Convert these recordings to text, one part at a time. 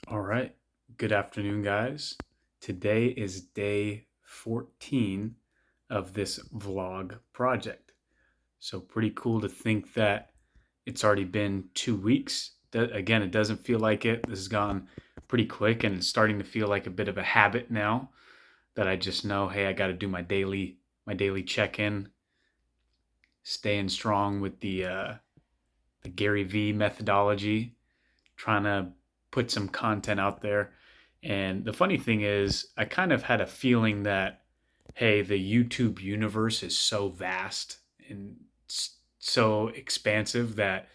All right. Good afternoon, guys. Today is day 14 of this vlog project. So, pretty cool to think that it's already been 2 weeks. Again, it doesn't feel like it. This has gone pretty quick and it's starting to feel like a bit of a habit now that I just know, hey, I got to do my daily check-in, staying strong with the Gary V methodology, trying to put some content out there. And the funny thing is, I kind of had a feeling that, hey, the YouTube universe is so vast and so expansive that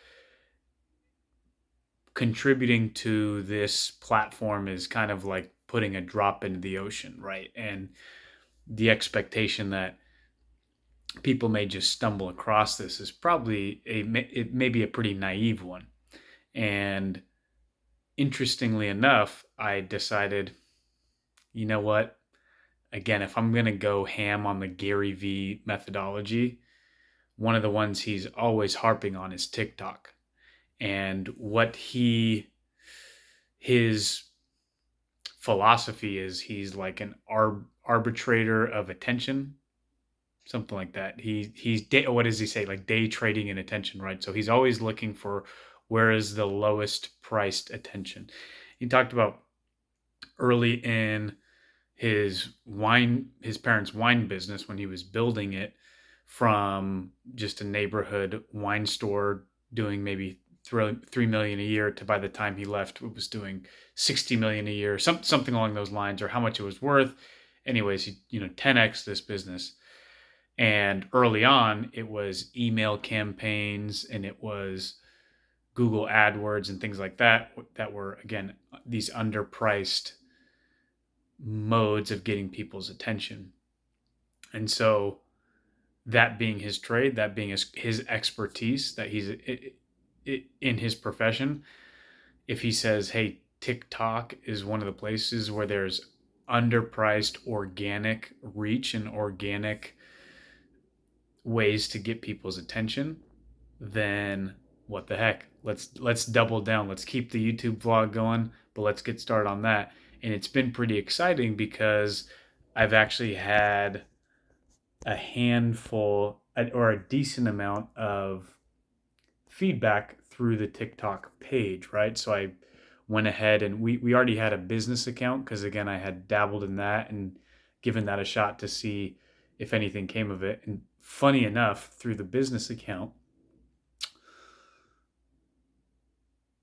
contributing to this platform is kind of like putting a drop into the ocean, right? And the expectation that people may just stumble across this is probably it may be a pretty naive one. And interestingly enough, I decided, you know what? Again, if I'm going to go ham on the Gary V methodology, one of the ones he's always harping on is TikTok. And his philosophy is he's like an arbitrator of attention, something like that. What does he say? Like day trading in attention, right? So he's always looking for where is the lowest priced attention. He talked about early in his parents' wine business when he was building it from just a neighborhood wine store doing maybe 3 million a year to by the time he left it was doing 60 million a year, something along those lines, or how much it was worth. Anyways, he 10x this business. And early on it was email campaigns and it was Google AdWords and things like that were, again, these underpriced modes of getting people's attention. And so, that being his trade, that being his expertise, that he's in his profession, if he says, hey, TikTok is one of the places where there's underpriced organic reach and organic ways to get people's attention, then what the heck? Let's double down. Let's keep the YouTube vlog going, but let's get started on that. And it's been pretty exciting because I've actually had a handful or a decent amount of feedback through the TikTok page, right? So I went ahead and we already had a business account because, again, I had dabbled in that and given that a shot to see if anything came of it. And funny enough, through the business account,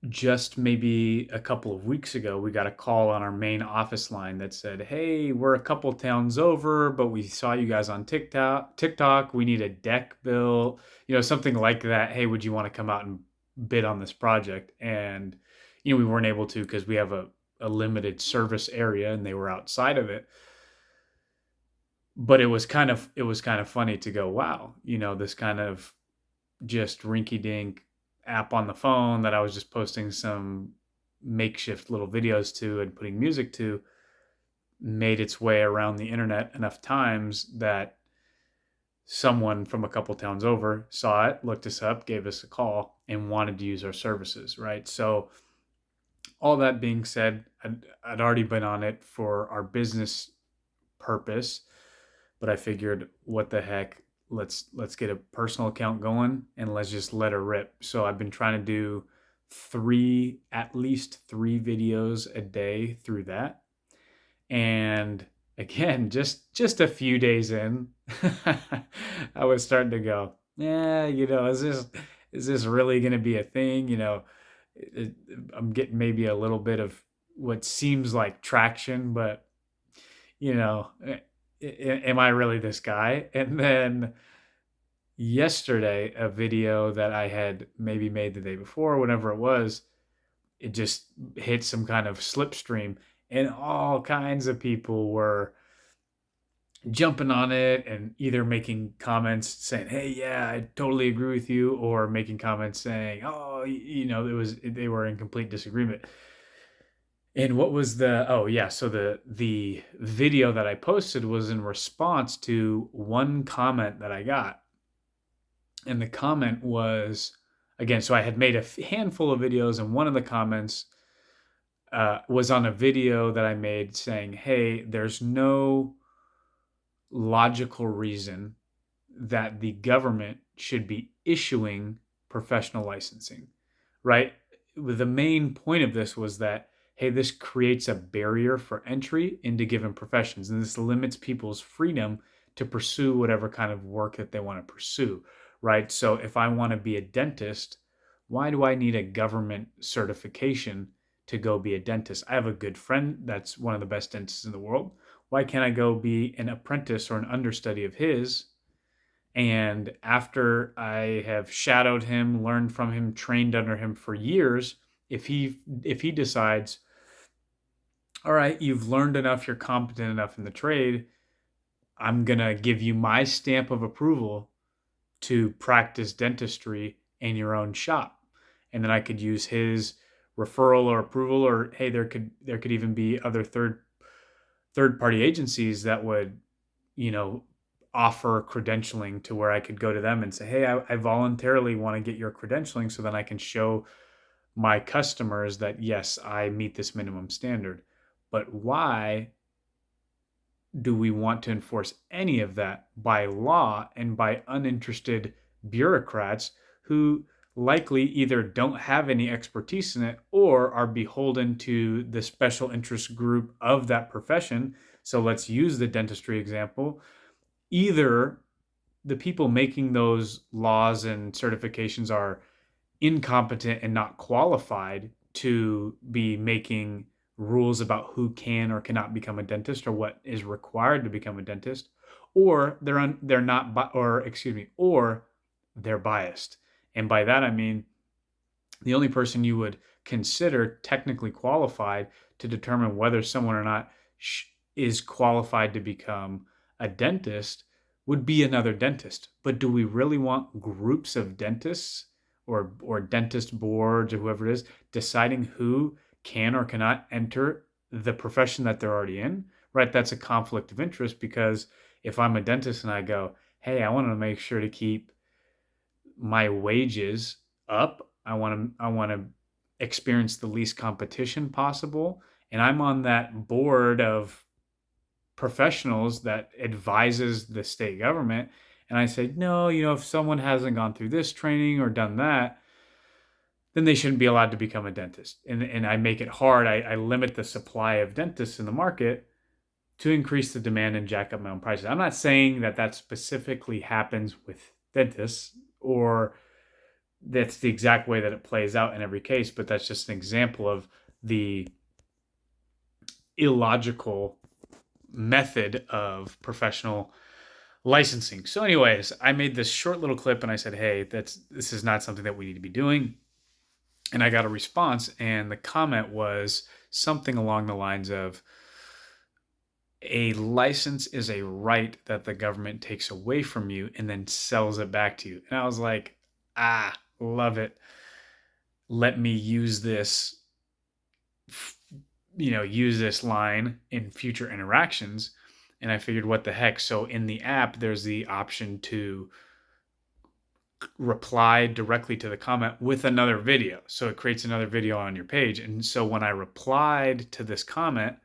just maybe a couple of weeks ago, we got a call on our main office line that said, "Hey, we're a couple towns over, but we saw you guys on TikTok. TikTok, we need a deck built, something like that. Hey, would you want to come out and bid on this project?" And we weren't able to because we have a limited service area, and they were outside of it. But it was kind of funny to go, wow, this kind of just rinky dink app on the phone that I was just posting some makeshift little videos to and putting music to made its way around the internet enough times that someone from a couple towns over saw it, looked us up, gave us a call, and wanted to use our services, right? So, all that being said, I'd already been on it for our business purpose, but I figured, what the heck? Let's get a personal account going and let's just let her rip. So I've been trying to do at least three videos a day through that. And again, just a few days in, I was starting to go, yeah, is this really going to be a thing? It, I'm getting maybe a little bit of what seems like traction, but you know, am I really this guy? And then yesterday, a video that I had maybe made the day before, whatever it was, it just hit some kind of slipstream, and all kinds of people were jumping on it and either making comments saying, "Hey, yeah, I totally agree with you," or making comments saying, "Oh, they were in complete disagreement." And what was the oh yeah, so the video that I posted was in response to one comment that I got. And the comment was, again, so I had made a handful of videos, and one of the comments was on a video that I made saying, hey, there's no logical reason that the government should be issuing professional licensing, right? The main point of this was that, hey, this creates a barrier for entry into given professions, and this limits people's freedom to pursue whatever kind of work that they want to pursue, right? So if I want to be a dentist, why do I need a government certification to go be a dentist? I have a good friend that's one of the best dentists in the world. Why can't I go be an apprentice or an understudy of his? And after I have shadowed him, learned from him, trained under him for years, if he decides, all right, you've learned enough, you're competent enough in the trade, I'm gonna give you my stamp of approval to practice dentistry in your own shop. And then I could use his referral or approval, or hey, there could even be other third party agencies that would, you know, offer credentialing to where I could go to them and say, hey, I voluntarily want to get your credentialing so then I can show my customers that, yes, I meet this minimum standard. But why do we want to enforce any of that by law and by uninterested bureaucrats who likely either don't have any expertise in it or are beholden to the special interest group of that profession? So let's use the dentistry example. Either the people making those laws and certifications are incompetent and not qualified to be making rules about who can or cannot become a dentist or what is required to become a dentist, or they're not, or excuse me, or they're biased. And by that I mean the only person you would consider technically qualified to determine whether someone or not is qualified to become a dentist would be another dentist. But do we really want groups of dentists or dentist boards or whoever it is deciding who can or cannot enter the profession that they're already in? Right? That's a conflict of interest, because if I'm a dentist and I go, hey, I want to make sure to keep my wages up. I want to experience the least competition possible, and I'm on that board of professionals that advises the state government, and I say, no, if someone hasn't gone through this training or done that, then they shouldn't be allowed to become a dentist. And I make it hard. I limit the supply of dentists in the market to increase the demand and jack up my own prices. I'm not saying that specifically happens with dentists, or that's the exact way that it plays out in every case, but that's just an example of the illogical method of professional licensing. So anyways, I made this short little clip and I said, hey, this is not something that we need to be doing. And I got a response, and the comment was something along the lines of, a license is a right that the government takes away from you and then sells it back to you. And I was like, love it. Let me use this, use this line in future interactions. And I figured, what the heck? So in the app, there's the option to reply directly to the comment with another video. So it creates another video on your page. And so when I replied to this comment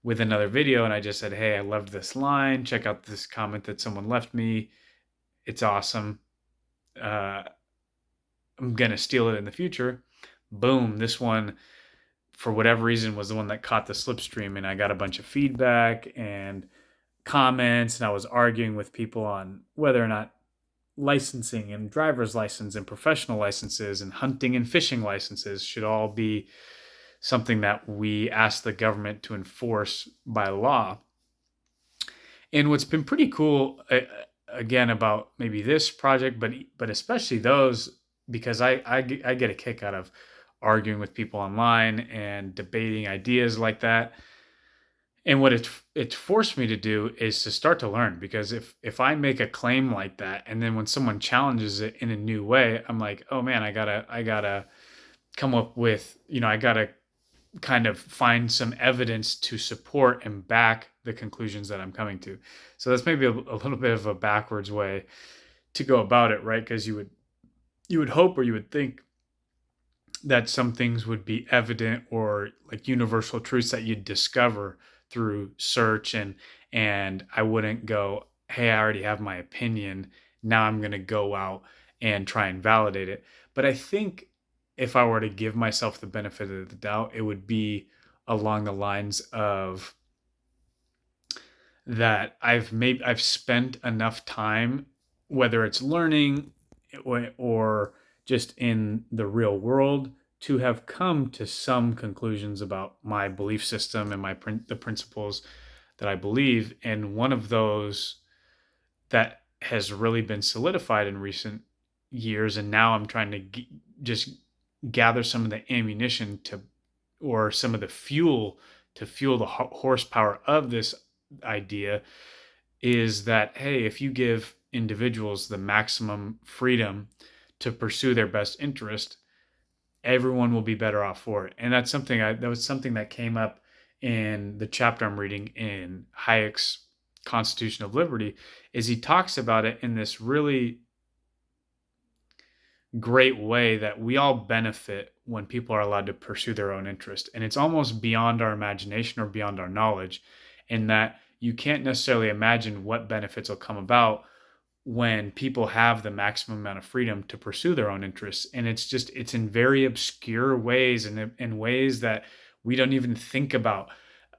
with another video and I just said, hey, I loved this line, check out this comment that someone left me, it's awesome, I'm gonna steal it in the future. Boom, this one, for whatever reason, was the one that caught the slipstream, and I got a bunch of feedback and comments, and I was arguing with people on whether or not licensing and driver's license and professional licenses and hunting and fishing licenses should all be something that we ask the government to enforce by law. And what's been pretty cool, again, about maybe this project, but especially those, because I get a kick out of arguing with people online and debating ideas like that. And what it's forced me to do is to start to learn, because if I make a claim like that and then when someone challenges it in a new way, I'm like, oh man, I gotta come up with, I gotta kind of find some evidence to support and back the conclusions that I'm coming to. So that's maybe a little bit of a backwards way to go about it, right? Because you would hope, or you would think, that some things would be evident or like universal truths that you'd discover through search, and I wouldn't go, "Hey, I already have my opinion. Now I'm going to go out and try and validate it." But I think if I were to give myself the benefit of the doubt, it would be along the lines of that I've spent enough time, whether it's learning or just in the real world, to have come to some conclusions about my belief system and the principles that I believe. And one of those that has really been solidified in recent years, and now I'm trying to just gather some of the ammunition to, or some of the fuel to fuel the horsepower of this idea, is that, hey, if you give individuals the maximum freedom to pursue their best interest, everyone will be better off for it. And that was something that came up in the chapter I'm reading in Hayek's Constitution of Liberty. Is he talks about it in this really great way that we all benefit when people are allowed to pursue their own interest. And it's almost beyond our imagination or beyond our knowledge, in that you can't necessarily imagine what benefits will come about when people have the maximum amount of freedom to pursue their own interests. And it's in very obscure ways, and in ways that we don't even think about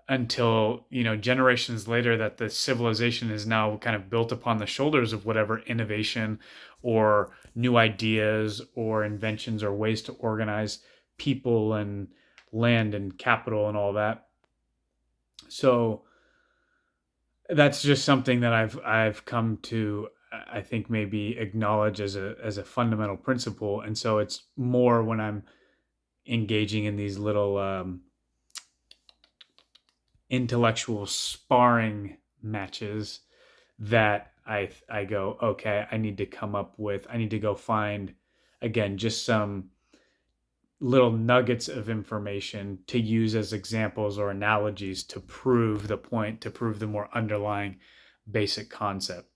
until, generations later, that the civilization is now kind of built upon the shoulders of whatever innovation or new ideas or inventions or ways to organize people and land and capital and all that. So that's just something that I've come to, I think, maybe acknowledge as a fundamental principle. And so it's more when I'm engaging in these little intellectual sparring matches that I go, okay, I need to go find, again, just some little nuggets of information to use as examples or analogies to prove the point, to prove the more underlying basic concept.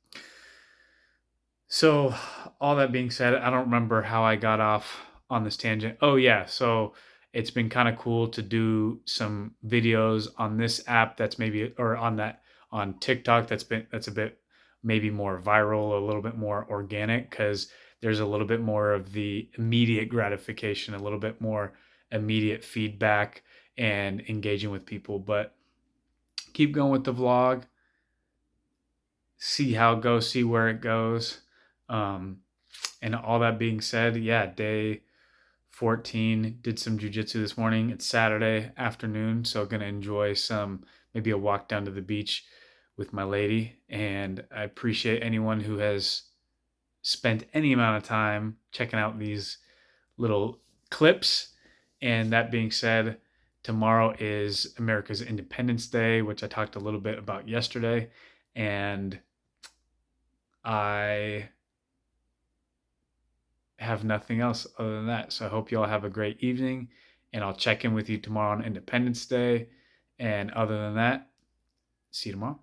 So, all that being said, I don't remember how I got off on this tangent. Oh, yeah. So, it's been kind of cool to do some videos on this app that's maybe, or on TikTok, that's a bit maybe more viral, a little bit more organic, because there's a little bit more of the immediate gratification, a little bit more immediate feedback and engaging with people. But keep going with the vlog, see how it goes, see where it goes. And all that being said, yeah, day 14, did some jujitsu this morning. It's Saturday afternoon, so gonna enjoy maybe a walk down to the beach with my lady. And I appreciate anyone who has spent any amount of time checking out these little clips. And that being said, tomorrow is America's Independence Day, which I talked a little bit about yesterday. And I have nothing else other than that. So I hope you all have a great evening, and I'll check in with you tomorrow on Independence Day. And other than that, see you tomorrow.